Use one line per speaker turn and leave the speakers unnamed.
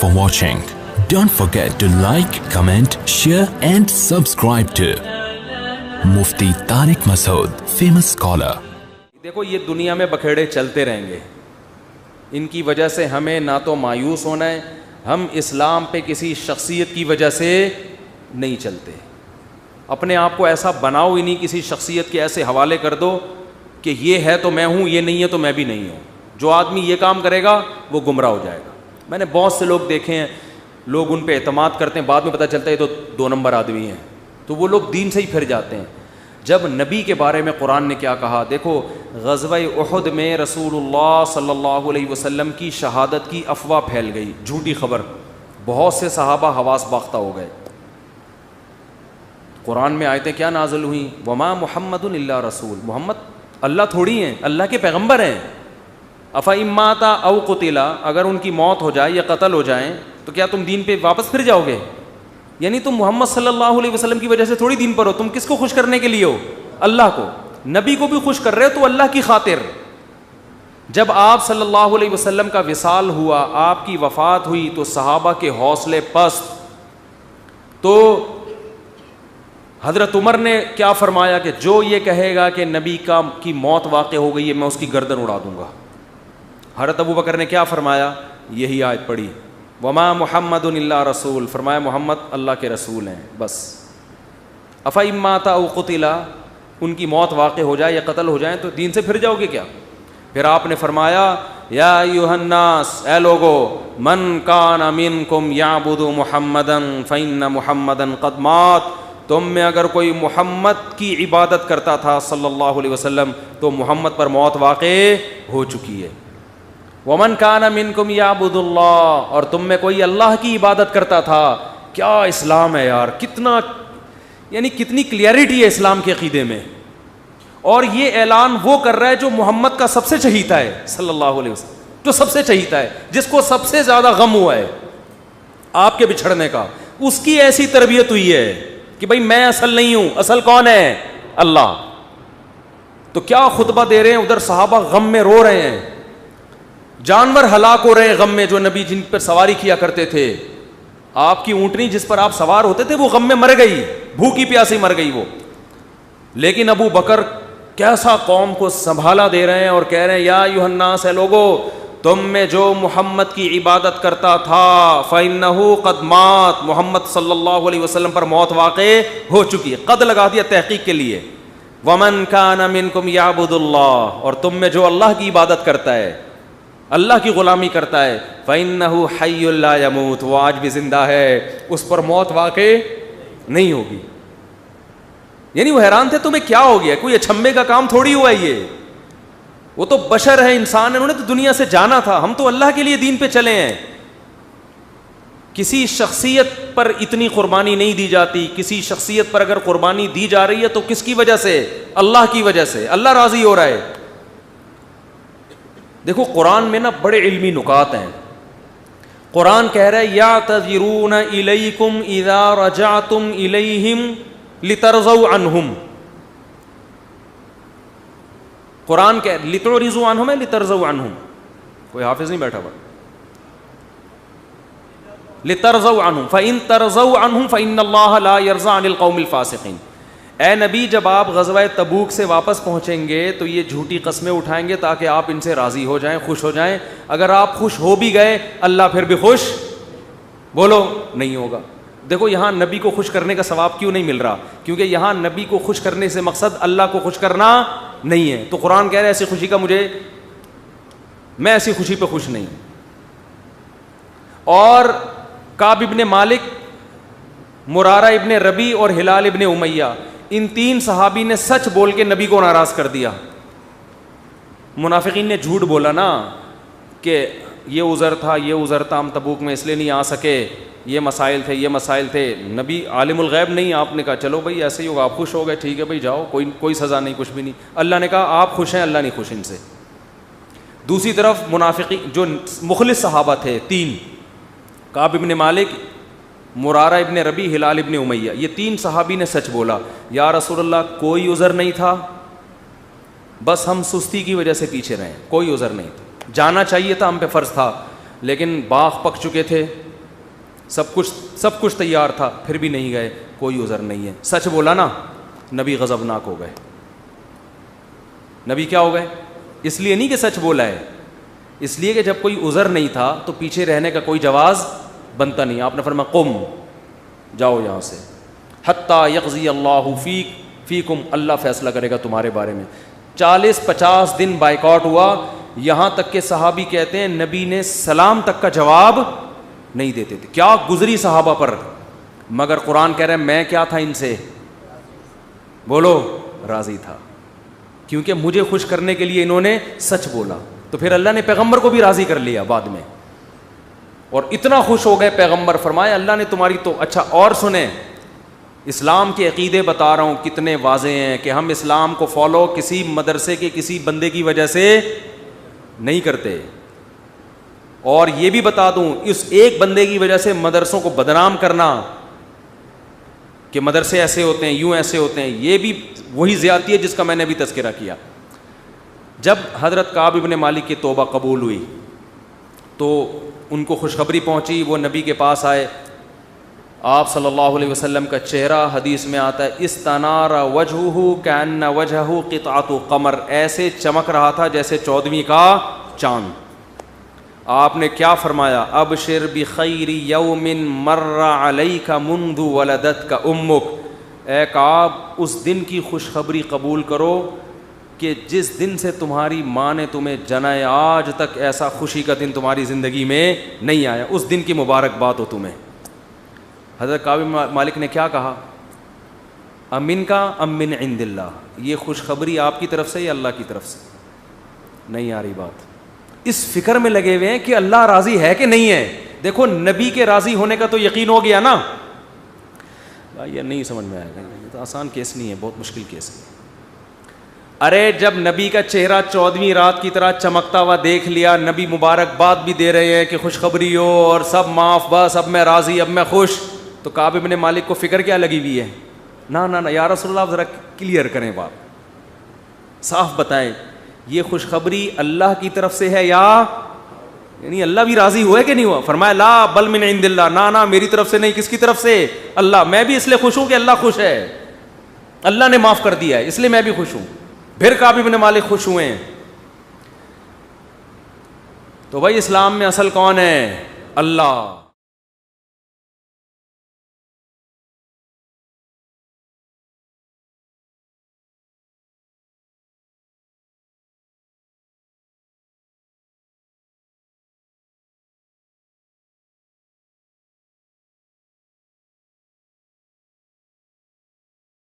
for watching. Don't forget to like, comment, share and subscribe to Mufti Tariq Masood, famous scholar.
دیکھو یہ دنیا میں بکھیڑے چلتے رہیں گے, ان کی وجہ سے ہمیں نہ تو مایوس ہونا ہے, ہم اسلام پہ کسی شخصیت کی وجہ سے نہیں چلتے. اپنے آپ کو ایسا بناؤ ہی نہیں, کسی شخصیت کے ایسے حوالے کر دو کہ یہ ہے تو میں ہوں, یہ نہیں ہے تو میں بھی نہیں ہوں. جو آدمی یہ کام کرے گا وہ گمراہ ہو جائے گا. میں نے بہت سے لوگ دیکھے ہیں, لوگ ان پہ اعتماد کرتے ہیں, بعد میں پتہ چلتا ہے یہ تو 2 نمبر آدمی ہیں, تو وہ لوگ دین سے ہی پھر جاتے ہیں. جب نبی کے بارے میں قرآن نے کیا کہا, دیکھو غزوہ احد میں رسول اللہ صلی اللہ علیہ وسلم کی شہادت کی افواہ پھیل گئی, جھوٹی خبر, بہت سے صحابہ حواس باختہ ہو گئے. قرآن میں آیتیں کیا نازل ہوئیں, وما محمد الا رسول, محمد اللہ تھوڑی ہیں, اللہ کے پیغمبر ہیں. افإن مات او قتل, اگر ان کی موت ہو جائے یا قتل ہو جائیں تو کیا تم دین پہ واپس پھر جاؤ گے؟ یعنی تم محمد صلی اللہ علیہ وسلم کی وجہ سے تھوڑی دین پر ہو, تم کس کو خوش کرنے کے لیے ہو؟ اللہ کو. نبی کو بھی خوش کر رہے ہو تو اللہ کی خاطر. جب آپ صلی اللہ علیہ وسلم کا وصال ہوا, آپ کی وفات ہوئی, تو صحابہ کے حوصلے پست. تو حضرت عمر نے کیا فرمایا کہ جو یہ کہے گا کہ نبی کی موت واقع ہو گئی ہے, میں اس کی گردن اڑا دوں گا. حضرت ابو بکر نے کیا فرمایا, یہی آیت پڑھی, وما محمد الا رسول, فرمایا محمد اللہ کے رسول ہیں بس. افإن مات او قتل, ان کی موت واقع ہو جائے یا قتل ہو جائیں تو دین سے پھر جاؤ گے کیا؟ پھر آپ نے فرمایا یا ایھا الناس, اے لوگو, من کان منکم یعبد محمدا فإن محمدا قد مات, تم میں اگر کوئی محمد کی عبادت کرتا تھا صلی اللہ علیہ وسلم تو محمد پر موت واقع ہو چکی ہے. ومن کان منکم یعبد اللہ, اور تم میں کوئی اللہ کی عبادت کرتا تھا. کیا اسلام ہے یار, کتنا یعنی کتنی کلیئرٹی ہے اسلام کے عقیدے میں. اور یہ اعلان وہ کر رہا ہے جو محمد کا سب سے چہیتا ہے صلی اللہ علیہ وسلم, جو سب سے چہیتا ہے, جس کو سب سے زیادہ غم ہوا ہے آپ کے بچھڑنے کا, اس کی ایسی تربیت ہوئی ہے کہ بھائی میں اصل نہیں ہوں, اصل کون ہے؟ اللہ. تو کیا خطبہ دے رہے ہیں, ادھر صحابہ غم میں رو رہے ہیں, جانور ہلاک ہو رہے ہیں غم میں, جو نبی جن پر سواری کیا کرتے تھے. آپ کی اونٹنی جس پر آپ سوار ہوتے تھے وہ غم میں مر گئی, بھوکی پیاسی مر گئی وہ. لیکن ابو بکر کیسا قوم کو سنبھالا دے رہے ہیں اور کہہ رہے ہیں یا ایھا الناس, اے لوگو, تم میں جو محمد کی عبادت کرتا تھا فإنہ قد مات, محمد صلی اللہ علیہ وسلم پر موت واقع ہو چکی ہے. قد لگا دیا تحقیق کے لیے. ومن کان منکم یعبد اللہ, اور تم میں جو اللہ کی عبادت کرتا ہے, اللہ کی غلامی کرتا ہے, فإنہ حی لا یموت, وہ آج بھی زندہ ہے, اس پر موت واقع نہیں ہوگی. یعنی وہ حیران تھے تمہیں کیا ہو گیا, کوئی اچھمبے کا کام تھوڑی ہوا ہے یہ, وہ تو بشر ہے, انسان ہے, انہوں نے تو دنیا سے جانا تھا, ہم تو اللہ کے لیے دین پہ چلے ہیں. کسی شخصیت پر اتنی قربانی نہیں دی جاتی. کسی شخصیت پر اگر قربانی دی جا رہی ہے تو کس کی وجہ سے؟ اللہ کی وجہ سے, اللہ راضی ہو رہا ہے. دیکھو قرآن میں نا بڑے علمی نکات ہیں. قرآن کہہ رہا ہے یعتذرون الیکم اذا رجعتم الیہم لترضوا عنہم. قرآن کہ لتعرضوا عنہم ہے لترضوا عنہم, کوئی حافظ نہیں بیٹھا ہوا. لترضوا عنہم فإن ترضوا عنہم فإن اللہ لا یرضى عن القوم الفاسقین. اے نبی, جب آپ غزوہ تبوک سے واپس پہنچیں گے تو یہ جھوٹی قسمیں اٹھائیں گے تاکہ آپ ان سے راضی ہو جائیں, خوش ہو جائیں. اگر آپ خوش ہو بھی گئے, اللہ پھر بھی خوش بولو نہیں ہوگا. دیکھو یہاں نبی کو خوش کرنے کا ثواب کیوں نہیں مل رہا, کیونکہ یہاں نبی کو خوش کرنے سے مقصد اللہ کو خوش کرنا نہیں ہے. تو قرآن کہہ رہا ہے ایسی خوشی کا میں ایسی خوشی پہ خوش نہیں. اور کعب ابن مالک, مرارہ ابن ربی اور ہلال ابن امیہ, ان 3 صحابی نے سچ بول کے نبی کو ناراض کر دیا. منافقین نے جھوٹ بولا نا کہ یہ عذر تھا, یہ عذر تھا, ہم تبوک میں اس لیے نہیں آ سکے, یہ مسائل تھے, یہ مسائل تھے. نبی عالم الغیب نہیں, آپ نے کہا چلو بھائی ایسے ہی ہوگا, آپ خوش ہو گئے, ٹھیک ہے بھائی جاؤ, کوئی سزا نہیں, کچھ بھی نہیں. اللہ نے کہا آپ خوش ہیں, اللہ نہیں خوش ان سے. دوسری طرف منافقین جو مخلص صحابہ تھے 3, کعب ابن مالک, مرارہ ابن ربی, ہلال ابن امیہ, یہ 3 صحابی نے سچ بولا. یا رسول اللہ کوئی عذر نہیں تھا, بس ہم سستی کی وجہ سے پیچھے رہے, کوئی عذر نہیں تھا, جانا چاہیے تھا, ہم پہ فرض تھا, لیکن باغ پک چکے تھے, سب کچھ تیار تھا, پھر بھی نہیں گئے, کوئی عذر نہیں ہے. سچ بولا نا, نبی غضبناک ہو گئے. نبی کیا ہو گئے؟ اس لیے نہیں کہ سچ بولا ہے, اس لیے کہ جب کوئی عذر نہیں تھا تو پیچھے رہنے کا کوئی جواز بنتا نہیں. آپ نے فرمایا قم, جاؤ یہاں سے, حتی یقضی اللہ فیکم, اللہ فیصلہ کرے گا تمہارے بارے میں. 40-50 دن بائیکاٹ ہوا, یہاں تک کہ صحابی کہتے ہیں نبی نے سلام تک کا جواب نہیں دیتے تھے. کیا گزری صحابہ پر, مگر قرآن کہہ رہے ہیں میں کیا تھا ان سے, بولو, راضی تھا, کیونکہ مجھے خوش کرنے کے لیے انہوں نے سچ بولا. تو پھر اللہ نے پیغمبر کو بھی راضی کر لیا بعد میں, اور اتنا خوش ہو گئے پیغمبر, فرمایا اللہ نے تمہاری تو. اچھا اور سنیں, اسلام کے عقیدے بتا رہا ہوں کتنے واضح ہیں کہ ہم اسلام کو فالو کسی مدرسے کے کسی بندے کی وجہ سے نہیں کرتے. اور یہ بھی بتا دوں, اس ایک بندے کی وجہ سے مدرسوں کو بدنام کرنا کہ مدرسے ایسے ہوتے ہیں, یوں ایسے ہوتے ہیں, یہ بھی وہی زیادتی ہے جس کا میں نے بھی تذکرہ کیا. جب حضرت کعب بن مالک کی توبہ قبول ہوئی تو ان کو خوشخبری پہنچی, وہ نبی کے پاس آئے. آپ صلی اللہ علیہ وسلم کا چہرہ حدیث میں آتا ہے استنار وجہہ کأن وجہہ قطعۃ قمر, ایسے چمک رہا تھا جیسے 14ویں کا چاند. آپ نے کیا فرمایا, ابشر بخیر یوم مر علیک منذ ولدتک امک, اے کعب اس دن کی خوشخبری قبول کرو کہ جس دن سے تمہاری ماں نے تمہیں جنا ہے, آج تک ایسا خوشی کا دن تمہاری زندگی میں نہیں آیا, اس دن کی مبارکباد ہو تمہیں. حضرت کعب مالک نے کیا کہا, امن کا ام من عند اللہ, یہ خوشخبری آپ کی طرف سے یا اللہ کی طرف سے؟ نہیں آ رہی بات. اس فکر میں لگے ہوئے ہیں کہ اللہ راضی ہے کہ نہیں ہے. دیکھو نبی کے راضی ہونے کا تو یقین ہو گیا نا. یہ نہیں سمجھ میں آئے گا, یہ تو آسان کیس نہیں ہے, بہت مشکل کیس ہے. ارے جب نبی کا چہرہ 14ویں رات کی طرح چمکتا ہوا دیکھ لیا, نبی مبارکباد بھی دے رہے ہیں کہ خوشخبری ہو اور سب معاف, بس اب میں راضی, اب میں خوش, تو کعب بن مالک کو فکر کیا لگی ہوئی ہے, نہ یا رسول اللہ ذرا کلیئر کریں بات, صاف بتائیں یہ خوشخبری اللہ کی طرف سے ہے یا یعنی اللہ بھی راضی ہوا ہے کہ نہیں ہوا؟ فرمایا لا بل من عند اللہ, نہ میری طرف سے نہیں, کس کی طرف سے؟ اللہ. میں بھی اس لیے خوش ہوں کہ اللہ خوش ہے, اللہ نے معاف کر دیا ہے, اس لیے میں بھی خوش ہوں. پھر کعب بن مالک خوش ہوئے ہیں. تو بھائی اسلام میں اصل کون ہے؟ اللہ.